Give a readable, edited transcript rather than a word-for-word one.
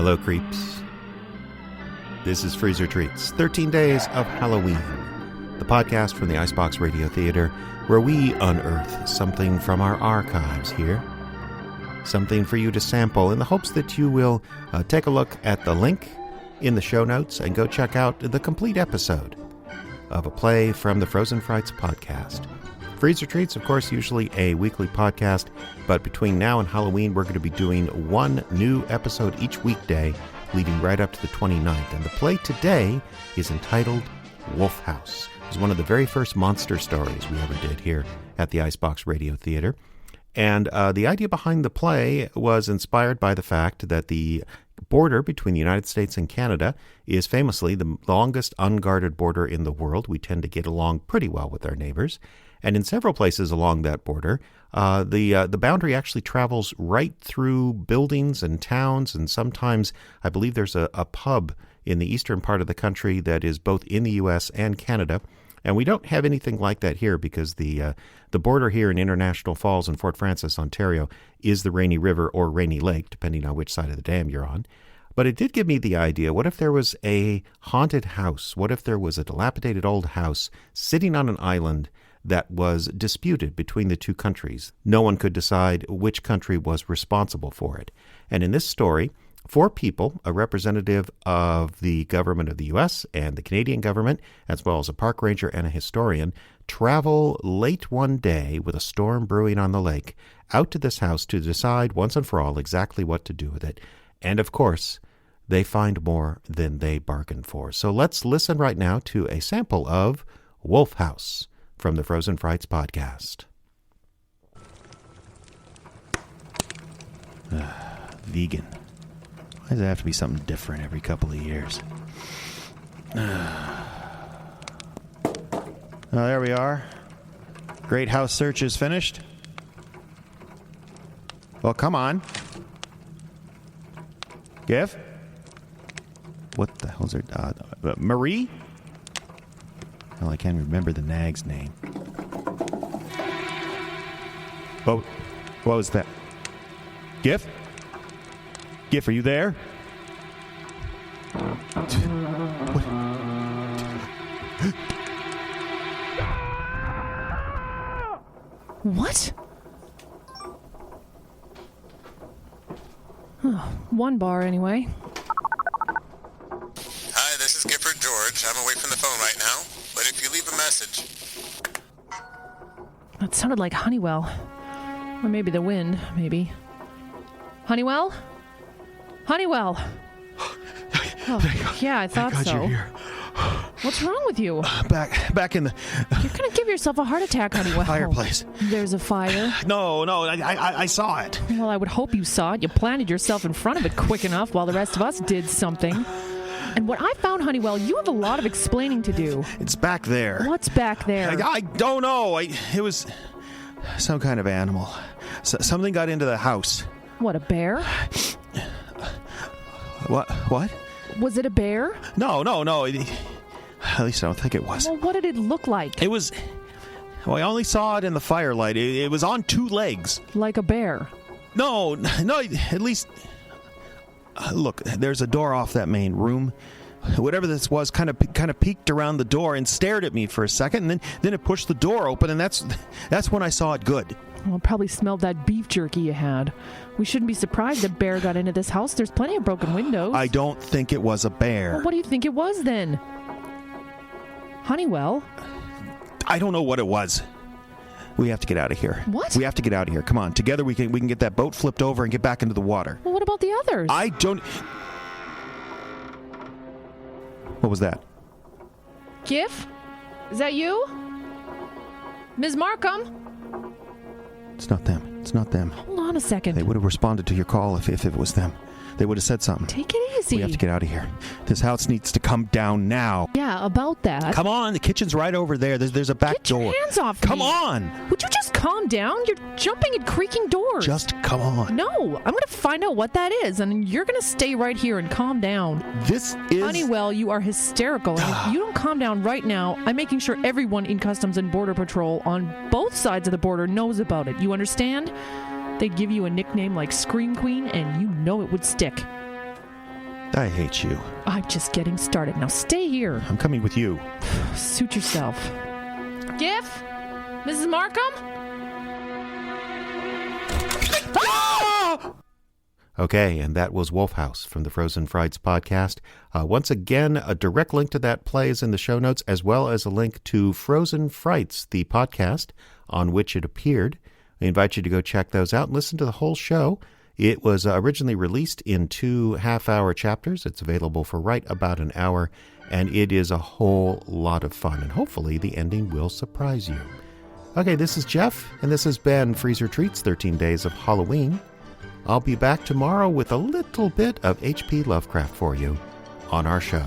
Hello, creeps. This is Freezer Treats, 13 Days of Halloween, the podcast from the Icebox Radio Theater, where we unearth something from our archives here. Something for you to sample in the hopes that you will take a look at the link in the show notes and go check out the complete episode of a play from the Frozen Frights podcast. Freezer Treats, of course, usually a weekly podcast, but between now and Halloween, we're going to be doing one new episode each weekday, leading right up to the 29th. And the play today is entitled Wolf House. It was one of the very first monster stories we ever did here at the Icebox Radio Theater. And the idea behind the play was inspired by the fact that the border between the United States and Canada is famously the longest unguarded border in the world. We tend to get along pretty well with our neighbors. And in several places along that border, the boundary actually travels right through buildings and towns. And sometimes I believe there's a pub in the eastern part of the country that is both in the U.S. and Canada. And we don't have anything like that here because the border here in International Falls in Fort Frances, Ontario, is the Rainy River or Rainy Lake, depending on which side of the dam you're on. But it did give me the idea, what if there was a haunted house? What if there was a dilapidated old house sitting on an island that was disputed between the two countries? No one could decide which country was responsible for it. And in this story, 4 people, a representative of the government of the U.S. and the Canadian government, as well as a park ranger and a historian, travel late one day with a storm brewing on the lake out to this house to decide once and for all exactly what to do with it. And of course, they find more than they bargained for. So let's listen right now to a sample of Wolf House from the Frozen Frights podcast. Vegan. Why does it have to be something different every couple of years? There we are. Great house search is finished. Well, come on. Gif? What the hell's her... Marie? Well, I can't remember the nag's name. Oh, what was that? Gif? Gif, are you there? What? Oh, one bar anyway. Hi, this is Gifford George. I'm away from the phone right now, but if you leave a message... That sounded like Honeywell. Or maybe the wind, maybe. Honeywell? Honeywell! Oh, yeah, I thought so. You're here. What's wrong with you? Back in the... You're gonna give yourself a heart attack, Honeywell. Fireplace. There's a fire. No, I saw it. Well, I would hope you saw it. You planted yourself in front of it quick enough while the rest of us did something. And what I found, Honeywell, you have a lot of explaining to do. It's back there. What's back there? I don't know. It was some kind of animal. Something got into the house. What, a bear? What? Was it a bear? No. At least I don't think it was. Well, what did it look like? It was... Well, I only saw it in the firelight. It was on 2 legs. Like a bear? No, at least... Look, there's a door off that main room. Whatever this was kind of peeked around the door and stared at me for a second, and then it pushed the door open, and that's when I saw it good. Well, it probably smelled that beef jerky you had. We shouldn't be surprised a bear got into this house. There's plenty of broken windows. I don't think it was a bear. Well, what do you think it was then? Honeywell? I don't know what it was. We have to get out of here. What? We have to get out of here. Come on. Together we can get that boat flipped over and get back into the water. Well, what about the others? I don't... What was that? Gif? Is that you? Ms. Markham? It's not them. Hold on a second. They would have responded to your call if it was them. They would have said something. Take it easy. We have to get out of here. This house needs to come down now. Yeah, about that. Come on, the kitchen's right over there. There's a back door. Get your hands off Come me. on! Would you just calm down? You're jumping at creaking doors. Just come on. No, I'm going to find out what that is, and you're going to stay right here and calm down. This is... Honeywell, you are hysterical. And if you don't calm down right now, I'm making sure everyone in Customs and Border Patrol on both sides of the border knows about it. You understand? They'd give you a nickname like Scream Queen, and you know it would stick. I hate you. I'm just getting started. Now stay here. I'm coming with you. Suit yourself. Giff? Mrs. Markham? Okay, and that was Wolf House from the Frozen Frights podcast. Once again, a direct link to that play is in the show notes, as well as a link to Frozen Frights, the podcast on which it appeared. I invite you to go check those out and listen to the whole show. It was originally released in 2 half-hour chapters. It's available for right about an hour, and it is a whole lot of fun, and hopefully the ending will surprise you. Okay, this is Jeff, and this has been Freezer Treats, 13 Days of Halloween. I'll be back tomorrow with a little bit of H.P. Lovecraft for you on our show.